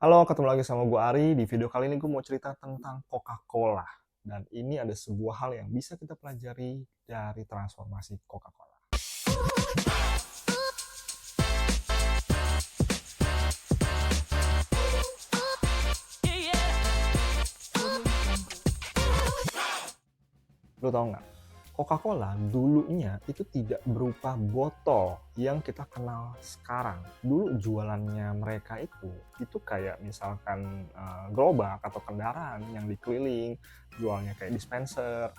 Halo, ketemu lagi sama gue Ari. Di video kali ini gue mau cerita tentang Coca-Cola. Dan ini ada sebuah hal yang bisa kita pelajari dari transformasi Coca-Cola. Lo tau nggak? Coca-Cola dulunya itu tidak berupa botol yang kita kenal sekarang. Dulu jualannya mereka itu kayak misalkan gerobak atau kendaraan yang dikeliling, jualnya kayak dispenser,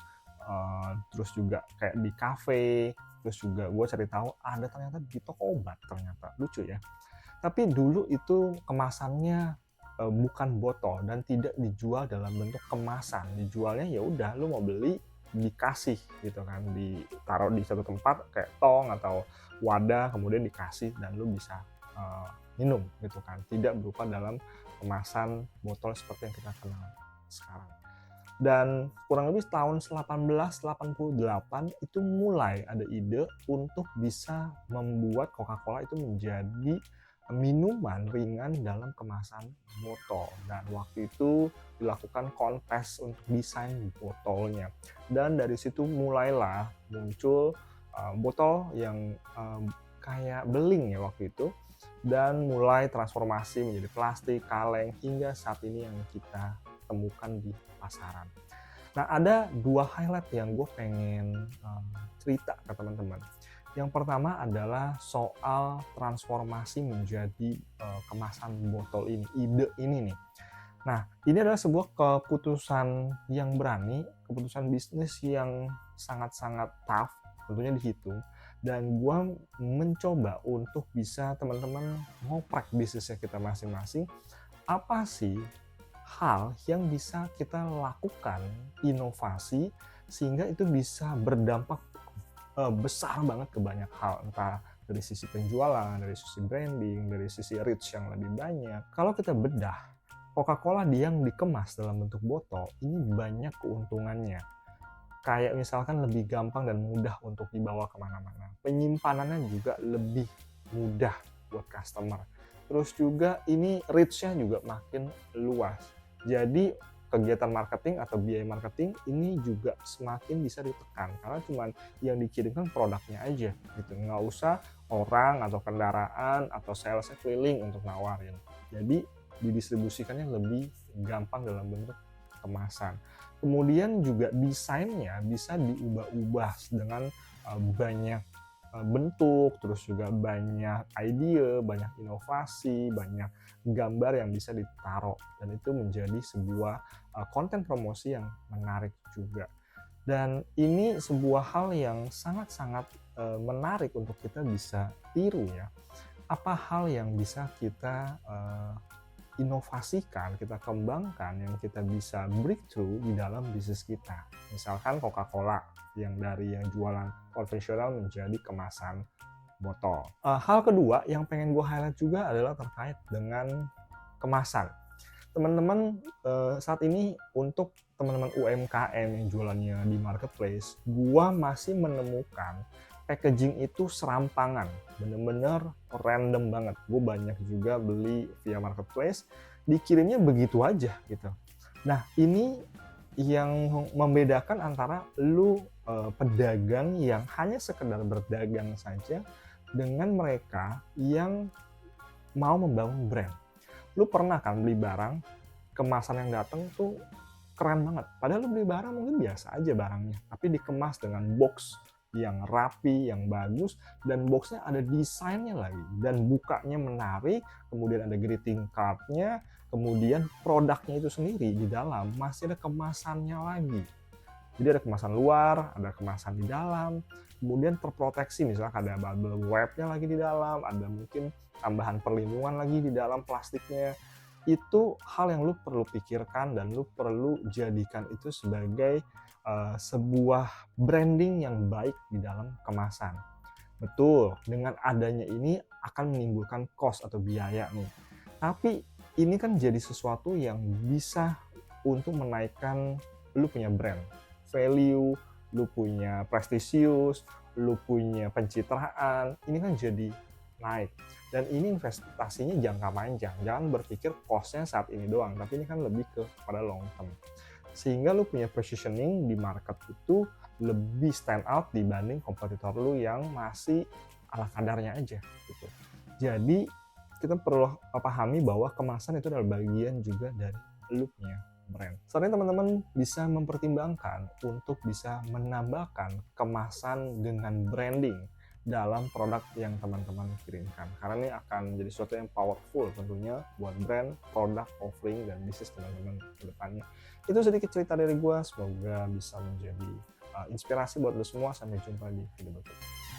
terus juga kayak di kafe, terus juga gue cari tahu ada ternyata di toko obat ternyata, lucu ya. Tapi dulu itu kemasannya bukan botol dan tidak dijual dalam bentuk kemasan, dijualnya ya udah lu mau beli dikasih gitu kan, ditaruh di satu tempat kayak tong atau wadah, kemudian dikasih dan lu bisa minum gitu kan, tidak berupa dalam kemasan botol seperti yang kita kenal sekarang. Dan kurang lebih tahun 1888 itu mulai ada ide untuk bisa membuat Coca-Cola itu menjadi minuman ringan dalam kemasan botol, dan waktu itu dilakukan kontes untuk desain botolnya, dan dari situ mulailah muncul botol yang kayak beling ya waktu itu, dan mulai transformasi menjadi plastik, kaleng, hingga saat ini yang kita temukan di pasaran. Nah, ada dua highlight yang gue pengen cerita ke teman-teman. Yang pertama adalah soal transformasi menjadi kemasan botol ini, ide ini nih. Nah, ini adalah sebuah keputusan yang berani, keputusan bisnis yang sangat-sangat tough, tentunya dihitung. Dan gue mencoba untuk bisa teman-teman ngoprek bisnisnya kita masing-masing. Apa sih hal yang bisa kita lakukan, inovasi, sehingga itu bisa berdampak besar banget ke banyak hal, entah dari sisi penjualan, dari sisi branding, dari sisi reach yang lebih banyak. Kalau kita bedah, Coca-Cola yang dikemas dalam bentuk botol ini banyak keuntungannya. Kayak misalkan lebih gampang dan mudah untuk dibawa kemana-mana. Penyimpanannya juga lebih mudah buat customer. Terus juga ini reach-nya juga makin luas. Jadi kegiatan marketing atau biaya marketing ini juga semakin bisa ditekan, karena cuman yang dikirimkan produknya aja gitu, nggak usah orang atau kendaraan atau salesnya keliling untuk nawarin. Jadi didistribusikannya lebih gampang dalam bentuk kemasan. Kemudian juga desainnya bisa diubah-ubah dengan banyak bentuk, terus juga banyak ide, banyak inovasi, banyak gambar yang bisa ditaruh, dan itu menjadi sebuah konten promosi yang menarik juga. Dan ini sebuah hal yang sangat-sangat menarik untuk kita bisa tiru ya. Apa hal yang bisa kita inovasikan, kita kembangkan, yang kita bisa breakthrough di dalam bisnis kita. Misalkan Coca-Cola yang dari yang jualan konvensional menjadi kemasan botol. Hal kedua yang pengen gue highlight juga adalah terkait dengan kemasan. Teman-teman, saat ini untuk teman-teman UMKM yang jualannya di marketplace, gue masih menemukan packaging itu serampangan, bener-bener random banget. Gue banyak juga beli via marketplace, dikirimnya begitu aja gitu. Nah, ini yang membedakan antara lu pedagang yang hanya sekedar berdagang saja dengan mereka yang mau membangun brand. Lu pernah kan beli barang, kemasan yang datang tuh keren banget. Padahal lu beli barang mungkin biasa aja barangnya, tapi dikemas dengan box yang rapi, yang bagus, dan boxnya ada desainnya lagi, dan bukanya menarik, kemudian ada greeting cardnya, kemudian produknya itu sendiri di dalam masih ada kemasannya lagi. Jadi ada kemasan luar, ada kemasan di dalam, kemudian terproteksi, misalnya ada bubble wrap-nya lagi di dalam, ada mungkin tambahan perlindungan lagi di dalam plastiknya. Itu hal yang lu perlu pikirkan dan lu perlu jadikan itu sebagai sebuah branding yang baik di dalam kemasan. Betul, dengan adanya ini akan menimbulkan cost atau biaya nih. Tapi ini kan jadi sesuatu yang bisa untuk menaikkan lu punya brand value, lu punya prestisius, lu punya pencitraan. Ini kan jadi naik. Dan ini investasinya jangka panjang, jangan berpikir cost-nya saat ini doang, tapi ini kan lebih pada long term. Sehingga lu punya positioning di market itu lebih stand out dibanding kompetitor lu yang masih ala kadarnya aja gitu. Jadi kita perlu pahami bahwa kemasan itu adalah bagian juga dari lu punya brand. Selanjutnya teman-teman bisa mempertimbangkan untuk bisa menambahkan kemasan dengan branding dalam produk yang teman-teman kirimkan, karena ini akan menjadi sesuatu yang powerful tentunya buat brand, produk, offering, dan bisnis teman-teman ke depannya. Itu sedikit cerita dari gue, semoga bisa menjadi inspirasi buat lo semua. Sampai jumpa di video berikutnya.